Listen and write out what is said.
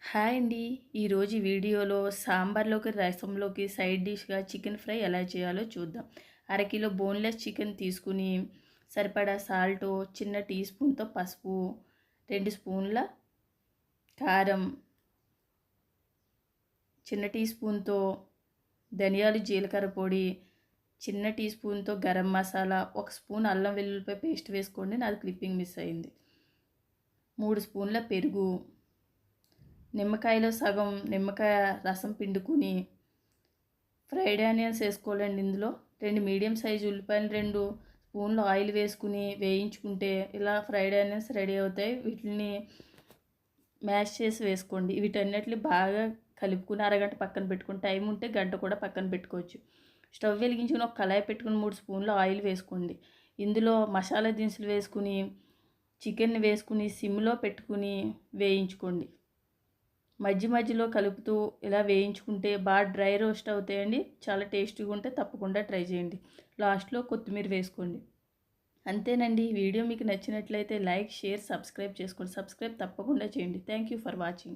Hi అండి. ఈరోజు ఈ వీడియోలో సాంబార్లోకి, రసంలోకి సైడ్ డిష్‌గా చికెన్ ఫ్రై ఎలా చేయాలో చూద్దాం. అరకిలో బోన్‌లెస్ చికెన్ తీసుకుని, సరిపడా సాల్టు, చిన్న టీ స్పూన్‌తో పసుపు, 2 స్పూన్ల కారం, చిన్న టీ స్పూన్‌తో ధనియాలు, జీలకర్ర పొడి, చిన్న టీ స్పూన్‌తో గరం మసాలా, 1 స్పూన్ అల్లం వెల్లుల్లిపాయ పేస్ట్ వేసుకోండి. నాది క్లిప్పింగ్ మిస్ అయింది. 3 స్పూన్ల పెరుగు, నిమ్మకాయలో సగం నిమ్మకాయ రసం పిండుకుని ఫ్రైడ్ ఆనియన్స్ వేసుకోవాలండి. ఇందులో 2 మీడియం సైజు ఉల్లిపాయలు, 2 స్పూన్లు ఆయిల్ వేసుకుని వేయించుకుంటే ఇలా ఫ్రైడ్ ఆనియన్స్ రెడీ అవుతాయి. వీటిని మ్యాష్ చేసి వేసుకోండి. వీటన్నిటిని బాగా కలుపుకుని అరగంట పక్కన పెట్టుకుని, టైం ఉంటే గంట కూడా పక్కన పెట్టుకోవచ్చు. స్టవ్ వెలిగించుకుని ఒక కళాయి పెట్టుకుని 3 స్పూన్లు ఆయిల్ వేసుకోండి. ఇందులో మసాలా దినుసులు వేసుకుని, చికెన్ వేసుకుని సిమ్లో పెట్టుకుని వేయించుకోండి. మధ్య మధ్యలో కలుపుతూ ఇలా వేయించుకుంటే బాగా డ్రై రోస్ట్ అవుతాయండి. చాలా టేస్టీగా ఉంటే తప్పకుండా ట్రై చేయండి. లాస్ట్లో కొత్తిమీర వేసుకోండి. అంతేనండి. వీడియో మీకు నచ్చినట్లయితే లైక్, షేర్, సబ్స్క్రైబ్ చేసుకోండి. సబ్స్క్రైబ్ తప్పకుండా చేయండి. Thank you for watching.